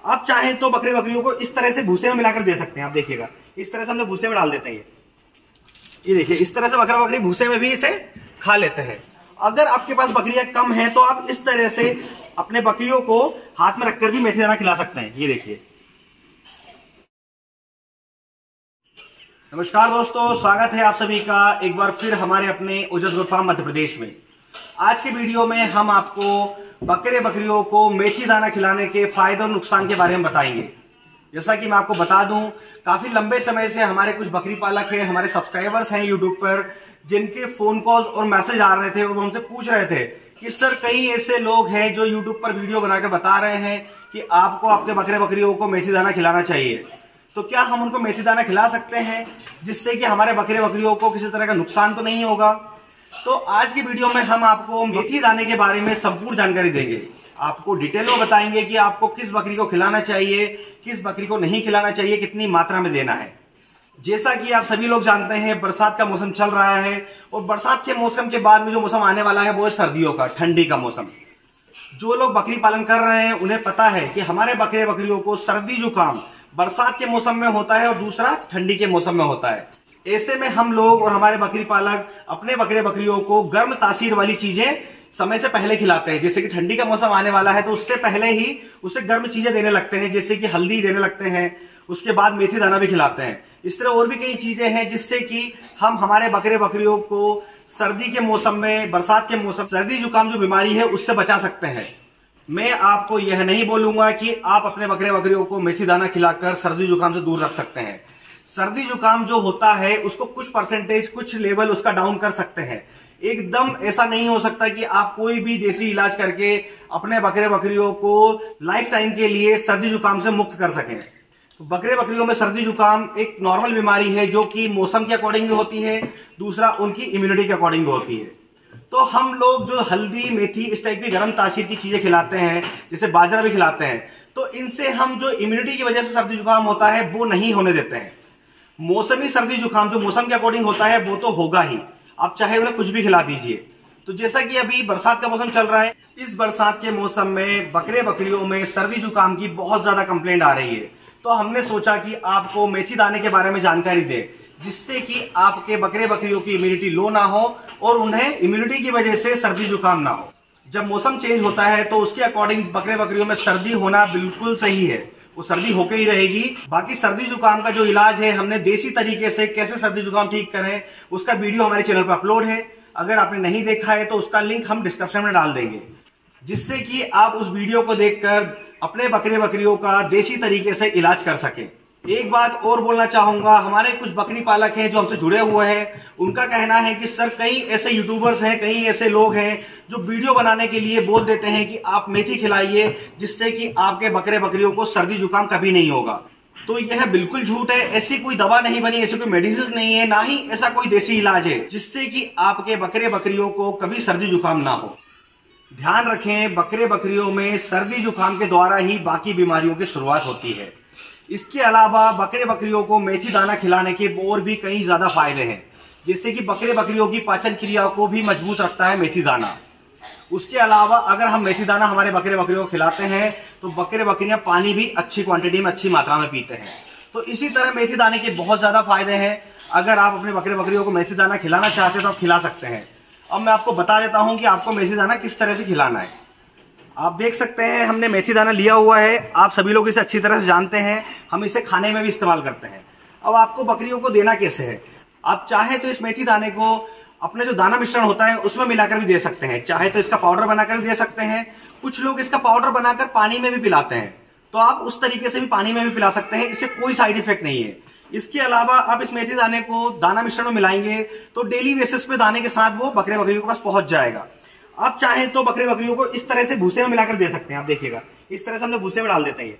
आप चाहें तो बकरे बकरियों को इस तरह से भूसे में मिलाकर दे सकते हैं। आप देखिएगा, इस तरह से हमने भूसे में डाल देते हैं। ये देखिए, इस तरह से बकरा बकरी भूसे में भी इसे खा लेते हैं। अगर आपके पास बकरियां कम हैं तो आप इस तरह से अपने बकरियों को हाथ में रखकर भी मेथी दाना खिला सकते हैं। ये देखिए। नमस्कार दोस्तों, स्वागत है आप सभी का एक बार फिर हमारे अपने ओजस गोट फार्म मध्य प्रदेश में। आज के वीडियो में हम आपको बकरे बकरियों को मेथी दाना खिलाने के फायदे और नुकसान के बारे में बताएंगे। जैसा कि मैं आपको बता दूं, काफी लंबे समय से हमारे कुछ बकरी पालक हैं, हमारे सब्सक्राइबर्स हैं यूट्यूब पर, जिनके फोन कॉल्स और मैसेज आ रहे थे और वो हमसे पूछ रहे थे कि सर कई ऐसे लोग हैं जो यूट्यूब पर वीडियो बनाकर बता रहे हैं कि आपको अपने बकरे बकरियों को मेथी दाना खिलाना चाहिए, तो क्या हम उनको मेथी दाना खिला सकते हैं जिससे कि हमारे बकरे बकरियों को किसी तरह का नुकसान तो नहीं होगा। तो आज की वीडियो में हम आपको मेथी दाने के बारे में संपूर्ण जानकारी देंगे। आपको डिटेल में बताएंगे कि आपको किस बकरी को खिलाना चाहिए, किस बकरी को नहीं खिलाना चाहिए, कितनी मात्रा में देना है। जैसा कि आप सभी लोग जानते हैं, बरसात का मौसम चल रहा है और बरसात के मौसम के बाद में जो मौसम आने वाला है वो है सर्दियों का, ठंडी का मौसम। जो लोग बकरी पालन कर रहे हैं उन्हें पता है कि हमारे बकरे बकरियों को सर्दी जुकाम बरसात के मौसम में होता है और दूसरा ठंडी के मौसम में होता है। ऐसे में हम लोग और हमारे बकरी पालक अपने बकरे बकरियों को गर्म तासीर वाली चीजें समय से पहले खिलाते हैं। जैसे कि ठंडी का मौसम आने वाला है तो उससे पहले ही उसे गर्म चीजें देने लगते हैं, जैसे कि हल्दी देने लगते हैं, उसके बाद मेथी दाना भी खिलाते हैं। इस तरह और भी कई चीजें हैं जिससे कि हम हमारे बकरे बकरियों को सर्दी के मौसम में, बरसात के मौसम, सर्दी जुकाम जो बीमारी है उससे बचा सकते हैं। मैं आपको यह नहीं बोलूंगा कि आप अपने बकरे बकरियों को मेथी दाना खिलाकर सर्दी जुकाम से दूर रख सकते हैं। सर्दी जुकाम जो होता है उसको कुछ परसेंटेज, कुछ लेवल उसका डाउन कर सकते हैं। एकदम ऐसा नहीं हो सकता कि आप कोई भी देसी इलाज करके अपने बकरे बकरियों को लाइफ टाइम के लिए सर्दी जुकाम से मुक्त कर सकें। तो बकरे बकरियों में सर्दी जुकाम एक नॉर्मल बीमारी है जो कि मौसम के अकॉर्डिंग भी होती है, दूसरा उनकी इम्यूनिटी के अकॉर्डिंग भी होती है। तो हम लोग जो हल्दी, मेथी, इस टाइप की गर्म तासीर की चीजें खिलाते हैं, जैसे बाजरा भी खिलाते हैं, तो इनसे हम जो इम्यूनिटी की वजह से सर्दी जुकाम होता है वो नहीं होने देते हैं। मौसमी सर्दी जुकाम जो मौसम के अकॉर्डिंग होता है वो तो होगा ही, आप चाहे उन्हें कुछ भी खिला दीजिए। तो जैसा कि अभी बरसात का मौसम चल रहा है, इस बरसात के मौसम में बकरे बकरियों में सर्दी जुकाम की बहुत ज्यादा कंप्लेंट आ रही है। तो हमने सोचा कि आपको मेथी दाने के बारे में जानकारी दें, जिससे कि आपके बकरे बकरियों की इम्यूनिटी लो ना हो और उन्हें इम्यूनिटी की वजह से सर्दी जुकाम ना हो। जब मौसम चेंज होता है तो उसके अकॉर्डिंग बकरे बकरियों में सर्दी होना बिल्कुल सही है, वो सर्दी होके ही रहेगी। बाकी सर्दी जुकाम का जो इलाज है, हमने देसी तरीके से कैसे सर्दी जुकाम ठीक करें उसका वीडियो हमारे चैनल पर अपलोड है। अगर आपने नहीं देखा है तो उसका लिंक हम डिस्क्रिप्शन में डाल देंगे, जिससे कि आप उस वीडियो को देखकर अपने बकरे बकरियों का देसी तरीके से इलाज कर सकें। एक बात और बोलना चाहूंगा, हमारे कुछ बकरी पालक हैं जो हमसे जुड़े हुए हैं, उनका कहना है कि सर कई ऐसे यूट्यूबर्स हैं, कई ऐसे लोग हैं जो वीडियो बनाने के लिए बोल देते हैं कि आप मेथी खिलाइए जिससे कि आपके बकरे बकरियों को सर्दी जुकाम कभी नहीं होगा। तो यह बिल्कुल झूठ है। ऐसी कोई दवा नहीं बनी, ऐसी कोई मेडिसिन नहीं है, ना ही ऐसा कोई देसी इलाज है जिससे कि आपके बकरे बकरियों को कभी सर्दी जुकाम ना हो। ध्यान रखें, बकरे बकरियों में सर्दी जुकाम के द्वारा ही बाकी बीमारियों की शुरुआत होती है। इसके अलावा बकरे बकरियों को मेथी दाना खिलाने के और भी कई ज्यादा फायदे हैं, जैसे कि बकरे बकरियों की पाचन क्रिया को भी मजबूत रखता है मेथी दाना। उसके अलावा अगर हम मेथी दाना हमारे बकरे बकरियों को खिलाते हैं तो बकरे बकरियां पानी भी अच्छी क्वांटिटी में, अच्छी मात्रा में पीते हैं। तो इसी तरह मेथी दाने के बहुत ज्यादा फायदे हैं। अगर आप अपने बकरे बकरियों को मेथी दाना खिलाना चाहते हैं तो आप खिला सकते हैं। अब मैं आपको बता देता हूं कि आपको मेथी दाना किस तरह से खिलाना है। आप देख सकते हैं हमने मेथी दाना लिया हुआ है, आप सभी लोग इसे अच्छी तरह से जानते हैं, हम इसे खाने में भी इस्तेमाल करते हैं। अब आपको बकरियों को देना कैसे है, आप चाहे तो इस मेथी दाने को अपने जो दाना मिश्रण होता है उसमें मिलाकर भी दे सकते हैं, चाहे तो इसका पाउडर बनाकर भी दे सकते हैं। कुछ लोग इसका पाउडर बनाकर पानी में भी पिलाते हैं, तो आप उस तरीके से भी पानी में भी पिला सकते हैं, इससे कोई साइड इफेक्ट नहीं है। इसके अलावा आप इस मेथी दाने को दाना मिश्रण में मिलाएंगे तो डेली बेसिस पे दाने के साथ वो बकरे बकरियों के पास पहुंच जाएगा। आप चाहें तो बकरे बकरियों को इस तरह से भूसे में मिलाकर दे सकते हैं। आप देखिएगा, इस तरह से हमने भूसे में डाल देते हैं।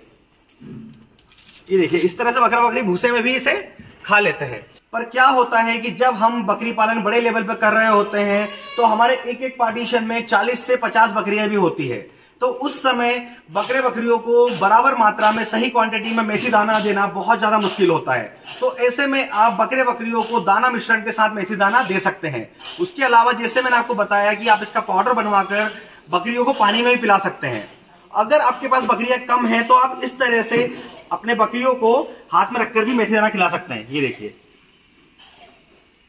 ये देखिए, इस तरह से बकरा बकरी भूसे में भी इसे खा लेते हैं। पर क्या होता है कि जब हम बकरी पालन बड़े लेवल पर कर रहे होते हैं तो हमारे एक एक पार्टीशन में 40 से 50 बकरियां भी होती है, तो उस समय बकरे बकरियों को बराबर मात्रा में, सही क्वांटिटी में मेथी दाना देना बहुत ज्यादा मुश्किल होता है। तो ऐसे में आप बकरे बकरियों को दाना मिश्रण के साथ मेथी दाना दे सकते हैं। उसके अलावा जैसे मैंने आपको बताया कि आप इसका पाउडर बनवाकर बकरियों को पानी में भी पिला सकते हैं। अगर आपके पास बकरियां कम हैं तो आप इस तरह से अपने बकरियों को हाथ में रखकर भी मेथी दाना खिला सकते हैं। ये देखिए,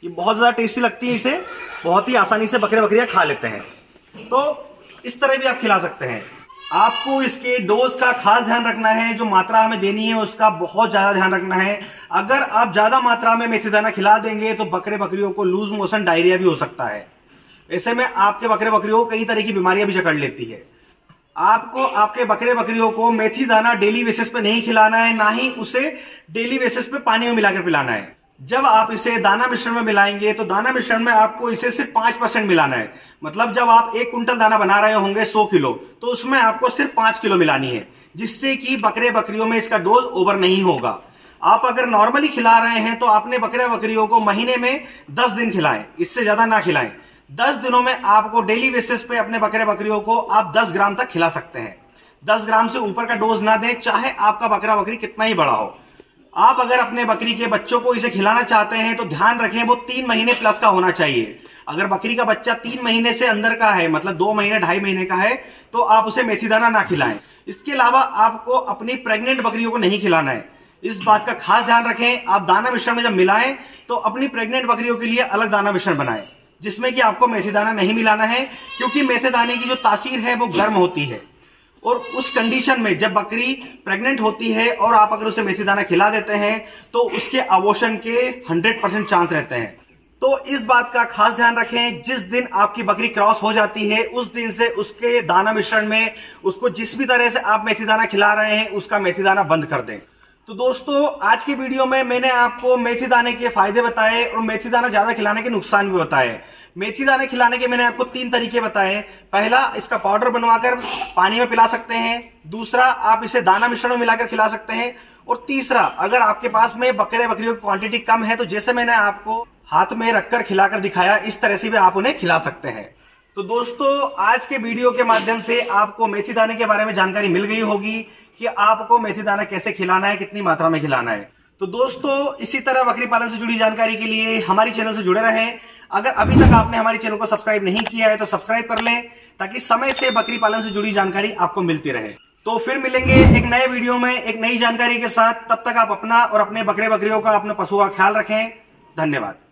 ये बहुत ज्यादा टेस्टी लगती है, इसे बहुत ही आसानी से बकरियां खा लेते हैं। तो इस तरह भी आप खिला सकते हैं। आपको इसके डोज का खास ध्यान रखना है, जो मात्रा हमें देनी है उसका बहुत ज्यादा ध्यान रखना है। अगर आप ज्यादा मात्रा में मेथी दाना खिला देंगे तो बकरियों को लूज मोशन, डायरिया भी हो सकता है। ऐसे में आपके बकरियों को कई तरह की बीमारियां भी जकड़ लेती है। आपको आपके बकरियों को मेथी दाना डेली बेसिस पे नहीं खिलाना है, ना ही उसे डेली बेसिस पे पानी में मिलाकर पिलाना है। जब आप इसे दाना मिश्रण में मिलाएंगे तो दाना मिश्रण में आपको इसे सिर्फ 5% मिलाना है। मतलब जब आप 1 कुंटल दाना बना रहे होंगे 100 किलो, तो उसमें आपको सिर्फ 5 किलो मिलानी है, जिससे कि बकरियों में इसका डोज ओवर नहीं होगा। आप अगर नॉर्मली खिला रहे हैं तो आपने बकरियों को महीने में 10 दिन खिलाएं, इससे ज्यादा ना खिलाएं। 10 दिनों में आपको डेली बेसिस पे अपने बकरियों को आप 10 ग्राम तक खिला सकते हैं। 10 ग्राम से ऊपर का डोज ना दें, चाहे आपका बकरी कितना ही बड़ा हो। आप अगर अपने बकरी के बच्चों को इसे खिलाना चाहते हैं तो ध्यान रखें वो 3 महीने प्लस का होना चाहिए। अगर बकरी का बच्चा 3 महीने से अंदर का है, मतलब 2 महीने 2.5 महीने का है, तो आप उसे मेथी दाना ना खिलाएं। इसके अलावा आपको अपनी प्रेग्नेंट बकरियों को नहीं खिलाना है। इस बात का खास ध्यान रखें। आप दाना मिश्रण में जब मिलाएं तो अपनी प्रेग्नेंट बकरियों के लिए अलग दाना मिश्रण बनाएं, जिसमें कि आपको मेथी दाना नहीं मिलाना है, क्योंकि मेथी दाने की जो तासीर है वो गर्म होती है। और उस कंडीशन में जब बकरी प्रेग्नेंट होती है और आप अगर उसे मेथी दाना खिला देते हैं तो उसके अबॉर्शन के 100% चांस रहते हैं। तो इस बात का खास ध्यान रखें, जिस दिन आपकी बकरी क्रॉस हो जाती है उस दिन से उसके दाना मिश्रण में उसको जिस भी तरह से आप मेथी दाना खिला रहे हैं उसका मेथी दाना बंद कर दें। तो दोस्तों, आज की वीडियो में मैंने आपको मेथी दाने के फायदे बताए और मेथी दाना ज्यादा खिलाने के नुकसान भी बताए। मेथी दाने खिलाने के मैंने आपको 3 तरीके बताए। पहला, इसका पाउडर बनवाकर पानी में पिला सकते हैं। दूसरा, आप इसे दाना मिश्रण में मिलाकर खिला सकते हैं। और तीसरा, अगर आपके पास में बकरियों की क्वांटिटी कम है तो जैसे मैंने आपको हाथ में रखकर खिलाकर दिखाया, इस तरह से भी आप उन्हें खिला सकते हैं। तो दोस्तों, आज के वीडियो के माध्यम से आपको मेथी दाने के बारे में जानकारी मिल गई होगी कि आपको मेथी दाना कैसे खिलाना है, कितनी मात्रा में खिलाना है। तो दोस्तों, इसी तरह बकरी पालन से जुड़ी जानकारी के लिए हमारे चैनल से जुड़े रहें। अगर अभी तक आपने हमारे चैनल को सब्सक्राइब नहीं किया है तो सब्सक्राइब कर लें, ताकि समय से बकरी पालन से जुड़ी जानकारी आपको मिलती रहे। तो फिर मिलेंगे एक नए वीडियो में एक नई जानकारी के साथ। तब तक आप अपना और अपने बकरियों का, अपने पशुओं का ख्याल रखें। धन्यवाद।